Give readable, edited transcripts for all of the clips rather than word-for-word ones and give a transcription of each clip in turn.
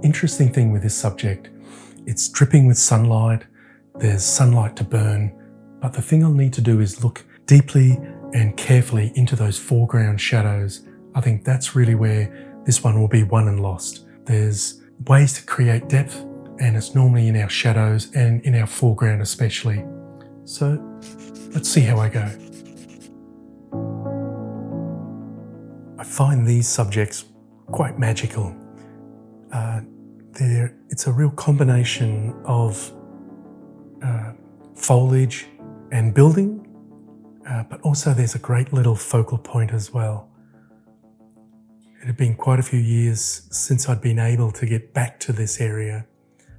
interesting thing with this subject, it's dripping with sunlight, there's sunlight to burn, but the thing I'll need to do is look deeply and carefully into those foreground shadows. I think that's really where this one will be won and lost. There's ways to create depth, and it's normally in our shadows and in our foreground especially. So let's see how I go. I find these subjects quite magical. It's a real combination of foliage and building, but also there's a great little focal point as well. It had been quite a few years since I'd been able to get back to this area,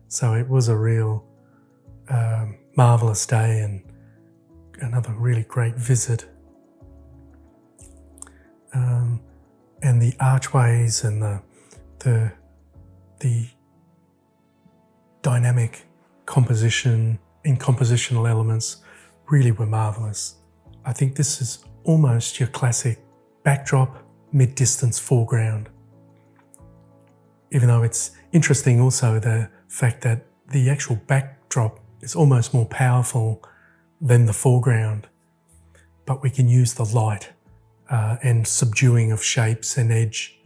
so it was a real marvellous day and another really great visit. And the archways and the dynamic composition and compositional elements really were marvellous. I think this is almost your classic backdrop, mid-distance foreground. Even though it's interesting also the fact that the actual backdrop is almost more powerful than the foreground, but we can use the light and subduing of shapes and edge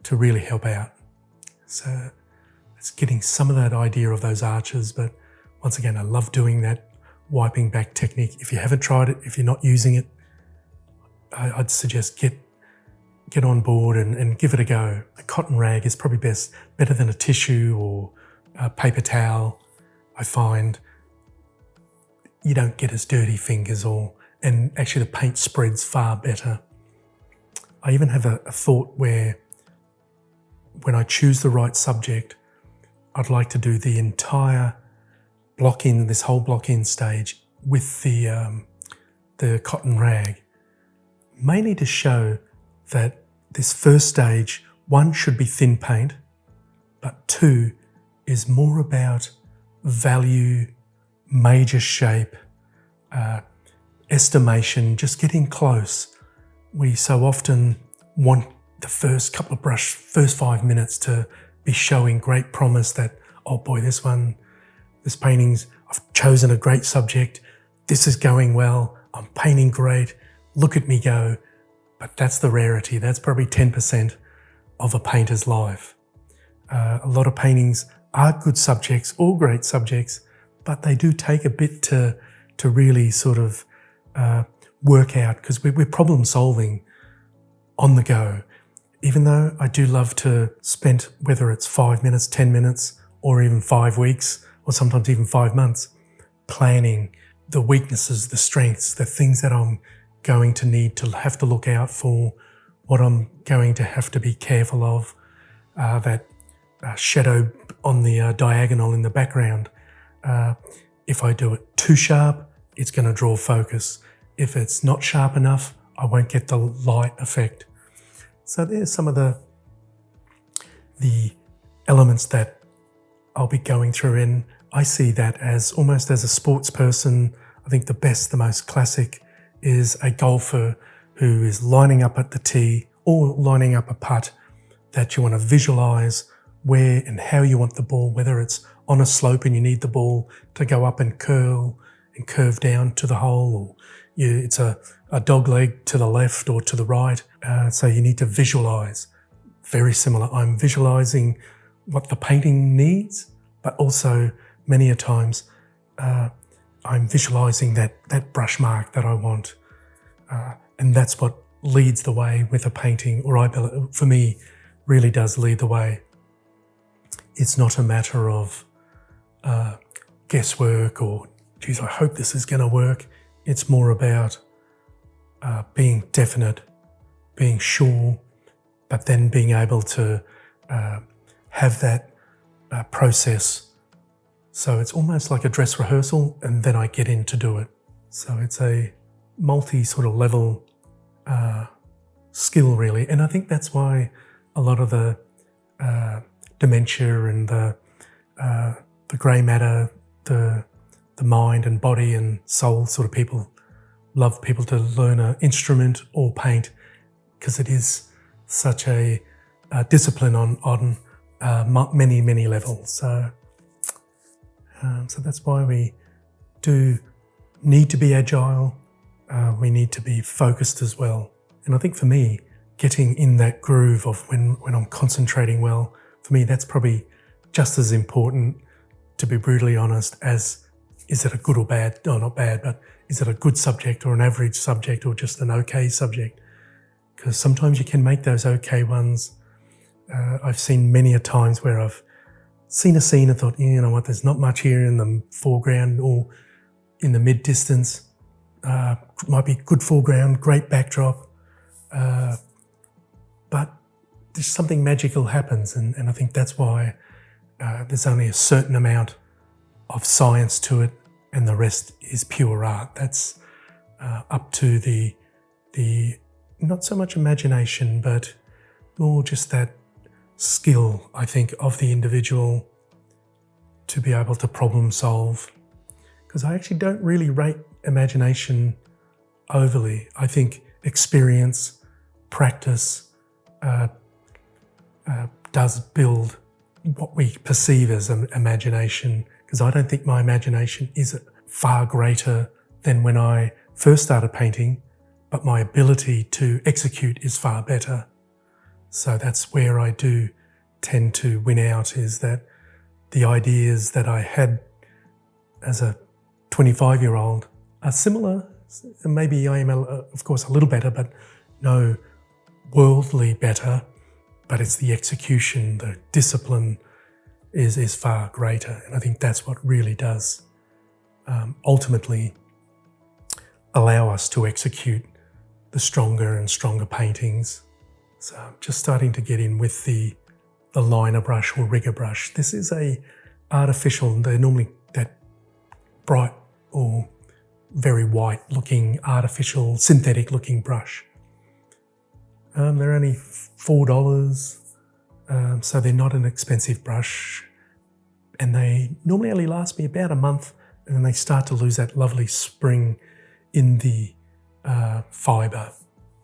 to really help out. So it's getting some of that idea of those arches, but once again, I love doing that wiping back technique. If you haven't tried it, if you're not using it, I'd suggest get on board and give it a go. A cotton rag is probably better than a tissue or a paper towel. I find you don't get as dirty fingers, and actually the paint spreads far better. I even have a thought where when I choose the right subject, I'd like to do the entire block-in, this whole block-in stage with the cotton rag, mainly to show that this first stage, one, should be thin paint, but two, is more about value, major shape, estimation, just getting close. We so often want the first 5 minutes to be showing great promise that, oh boy, this painting's, I've chosen a great subject, this is going well, I'm painting great, look at me go. But that's the rarity. That's probably 10% of a painter's life. A lot of paintings are good subjects, all great subjects, but they do take a bit to really sort of work out, because we're problem solving on the go. Even though I do love to spend, whether it's 5 minutes, 10 minutes, or even 5 weeks, or sometimes even 5 months, planning the weaknesses, the strengths, the things that I'm going to need to have to look out for, what I'm going to have to be careful of, that shadow on the diagonal in the background. If I do it too sharp, it's going to draw focus. If it's not sharp enough, I won't get the light effect. So there's some of the elements that I'll be going through, and I see that as almost as a sports person. I think the most classic is a golfer who is lining up at the tee or lining up a putt, that you want to visualize where and how you want the ball, whether it's on a slope and you need the ball to go up and curl and curve down to the hole, or it's a dog leg to the left or to the right. So you need to visualize. Very similar. I'm visualizing what the painting needs, but also many a times I'm visualizing that brush mark that I want. And that's what leads the way with a painting, or for me, really does lead the way. It's not a matter of guesswork or, geez, I hope this is going to work. It's more about being definite, being sure, but then being able to have that process. So it's almost like a dress rehearsal, and then I get in to do it. So it's a multi sort of level skill, really. And I think that's why a lot of the dementia and the grey matter, the mind and body and soul sort of people love people to learn an instrument or paint, because it is such a discipline on many levels. So that's why we do need to be agile. We need to be focused as well. And I think for me, getting in that groove of when I'm concentrating well, for me, that's probably just as important, to be brutally honest, as is it a good or bad, no, not bad, but is it a good subject or an average subject or just an okay subject? Because sometimes you can make those okay ones. I've seen many a times where I've seen a scene and thought, you know what, there's not much here in the foreground or in the mid-distance. Might be good foreground, great backdrop, but there's something magical happens, and I think that's why there's only a certain amount of science to it, and the rest is pure art. That's up to the not so much imagination, but more just that skill, I think, of the individual to be able to problem solve. Because I actually don't really rate imagination overly. I think experience, practice does build what we perceive as an imagination, because I don't think my imagination is far greater than when I first started painting, but my ability to execute is far better. So that's where I do tend to win out, is that the ideas that I had as a 25-year-old are similar. Maybe I am, of course, a little better, but no worldly better. But it's the execution, the discipline is far greater. And I think that's what really does ultimately allow us to execute the stronger and stronger paintings. So I'm just starting to get in with the liner brush or rigger brush. This is a artificial, they're normally that bright or very white looking, artificial, synthetic looking brush. They're only $4, so they're not an expensive brush, and they normally only last me about a month, and then they start to lose that lovely spring in the fibre.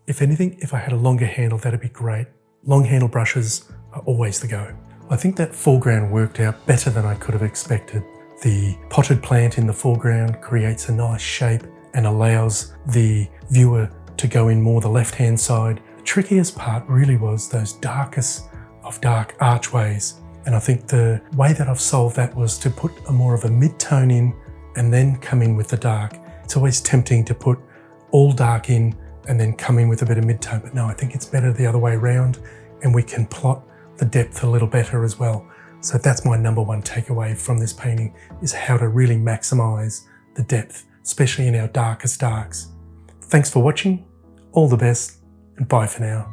If anything, if I had a longer handle, that'd be great. Long handle brushes are always the go. I think that foreground worked out better than I could have expected. The potted plant in the foreground creates a nice shape and allows the viewer to go in more the left-hand side. The trickiest part really was those darkest of dark archways. And I think the way that I've solved that was to put more of a mid-tone in and then come in with the dark. It's always tempting to put all dark in and then come in with a bit of mid-tone, but no, I think it's better the other way around, and we can plot the depth a little better as well. So that's my number one takeaway from this painting, is how to really maximize the depth, especially in our darkest darks. Thanks for watching, all the best, and bye for now.